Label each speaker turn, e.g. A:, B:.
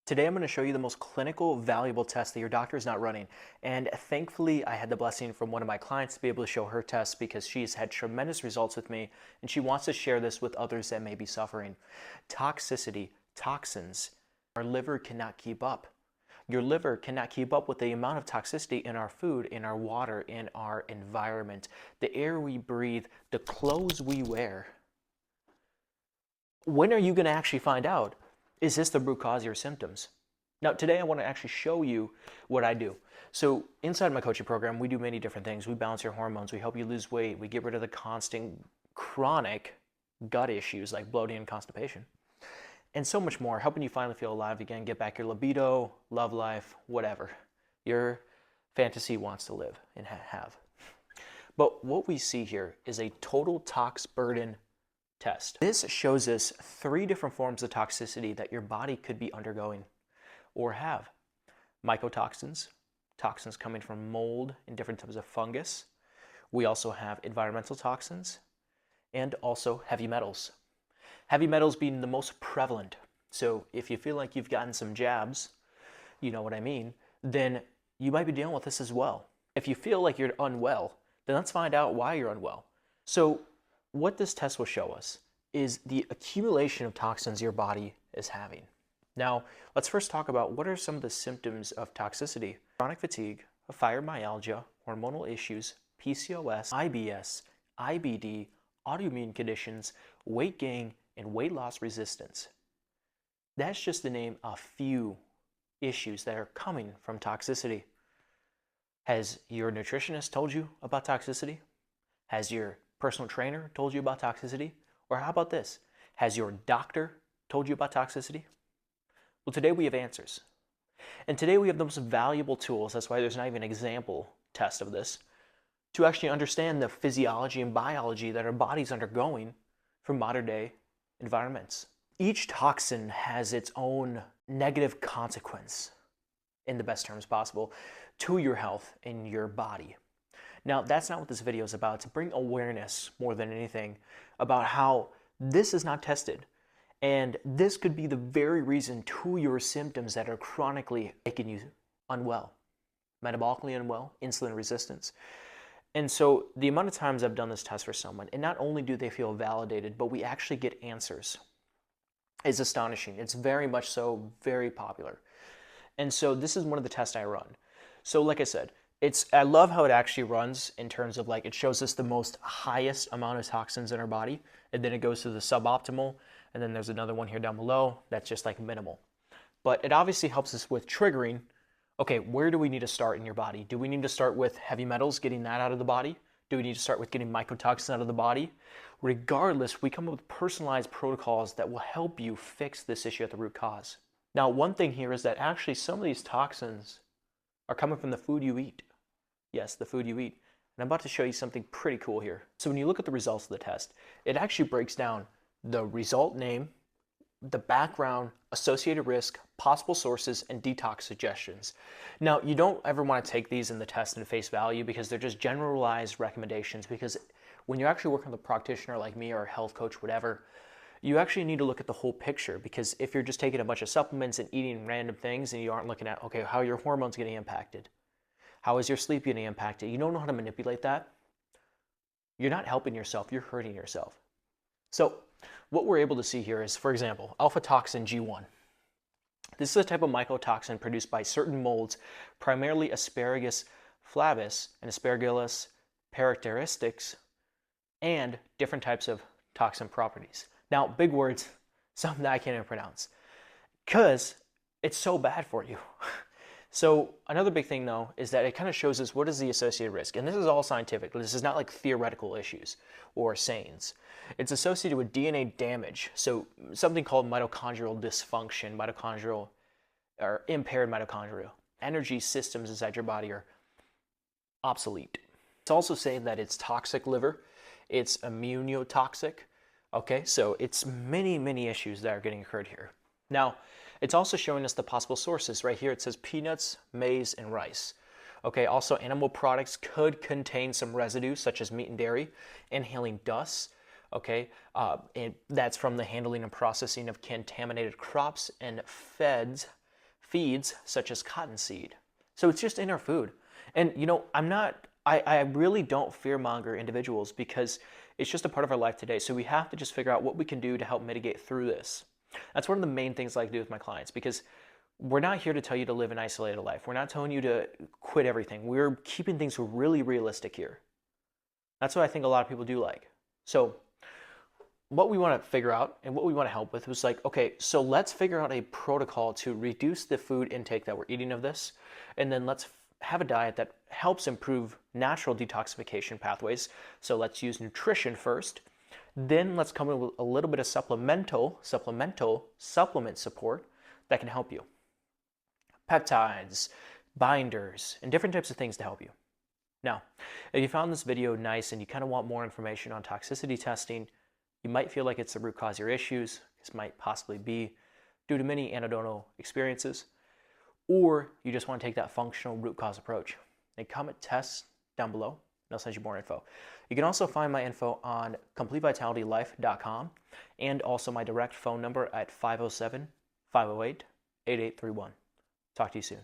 A: Today I'm going to show you the most clinical, valuable test that your doctor is not running. And thankfully, I had the blessing from one of my clients to be able to show her test because she's had tremendous results with me and she wants to share this with others that may be suffering. Toxicity, toxins, our liver cannot keep up. Your liver cannot keep up with the amount of toxicity in our food, in our water, in our environment, the air we breathe, the clothes we wear. When are you going to actually find out? Is this the root cause of your symptoms? Now, today I want to actually show you what I do. So inside my coaching program, we do many different things. We balance your hormones. We help you lose weight. We get rid of the constant chronic gut issues like bloating and constipation. And so much more, helping you finally feel alive again, get back your libido, love life, whatever your fantasy wants to live and have. But what we see here is a total tox burden test. This shows us 3 different forms of toxicity that your body could be undergoing or have. Mycotoxins, toxins coming from mold and different types of fungus. We also have environmental toxins and also heavy metals. Heavy metals being the most prevalent. So if you feel like you've gotten some jabs, you know what I mean, then you might be dealing with this as well. If you feel like you're unwell, then let's find out why you're unwell. So what this test will show us is the accumulation of toxins your body is having. Now, let's first talk about what are some of the symptoms of toxicity. Chronic fatigue, fibromyalgia, hormonal issues, PCOS, IBS, IBD, autoimmune conditions, weight gain, and weight loss resistance. That's just to name a few issues that are coming from toxicity. Has your nutritionist told you about toxicity? Has your personal trainer told you about toxicity? Or how about this? Has your doctor told you about toxicity? Well, today we have answers. And today we have the most valuable tools, that's why there's not even an example test of this, to actually understand the physiology and biology that our body's undergoing from modern day environments. Each toxin has its own negative consequence, in the best terms possible, to your health and your body. Now, that's not what this video is about. It's to bring awareness more than anything about how this is not tested. And this could be the very reason to your symptoms that are chronically making you unwell, metabolically unwell, insulin resistance. And so the amount of times I've done this test for someone, and not only do they feel validated, but we actually get answers, is astonishing. It's very much so, very popular. And so this is one of the tests I run. So like I said, I love how it actually runs in terms of like it shows us the most highest amount of toxins in our body, and then it goes to the suboptimal, and then there's another one here down below that's just like minimal. But it obviously helps us with triggering, okay, where do we need to start in your body? Do we need to start with heavy metals, getting that out of the body? Do we need to start with getting mycotoxins out of the body? Regardless, we come up with personalized protocols that will help you fix this issue at the root cause. Now, one thing here is that actually some of these toxins are coming from the food you eat. Yes, the food you eat. And I'm about to show you something pretty cool here. So when you look at the results of the test, it actually breaks down the result name, the background, associated risk, possible sources, and detox suggestions. Now, you don't ever want to take these in the test in face value because they're just generalized recommendations, because when you're actually working with a practitioner like me or a health coach, whatever, you actually need to look at the whole picture, because if you're just taking a bunch of supplements and eating random things and you aren't looking at, okay, how are your hormones getting impacted? How is your sleep getting impacted? You don't know how to manipulate that. You're not helping yourself, you're hurting yourself. So what we're able to see here is, for example, alpha toxin G1. This is a type of mycotoxin produced by certain molds, primarily Asparagus flavus and Aspergillus characteristics, and different types of toxin properties. Now, big words, something that I can't even pronounce, because it's so bad for you. So another big thing though is that it kind of shows us what is the associated risk. And this is all scientific. This is not like theoretical issues or sayings. It's associated with DNA damage. So something called mitochondrial dysfunction, mitochondrial or impaired mitochondria. Energy systems inside your body are obsolete. It's also saying that it's toxic liver. It's immunotoxic. Okay, so it's many, many issues that are getting occurred here. Now, it's also showing us the possible sources. Right here it says peanuts, maize, and rice. Okay, also animal products could contain some residue such as meat and dairy, inhaling dust, okay, and that's from the handling and processing of contaminated crops and feds feeds such as cottonseed. So it's just in our food. And I really don't fearmonger individuals because it's just a part of our life today. So we have to just figure out what we can do to help mitigate through this. That's one of the main things I like to do with my clients, because we're not here to tell you to live an isolated life. We're not telling you to quit everything. We're keeping things really realistic here. That's what I think a lot of people do like. So what we want to figure out and what we want to help with was like, okay, so let's figure out a protocol to reduce the food intake that we're eating of this. And then let's have a diet that helps improve natural detoxification pathways. So let's use nutrition first. Then let's come in with a little bit of supplement support that can help you. Peptides, binders, and different types of things to help you. Now, if you found this video nice and you kind of want more information on toxicity testing, you might feel like it's the root cause of your issues. This might possibly be due to many anecdotal experiences, or you just want to take that functional root cause approach. Then comment tests down below, and I'll send you more info. You can also find my info on CompleteVitalityLife.com and also my direct phone number at 507-508-8831. Talk to you soon.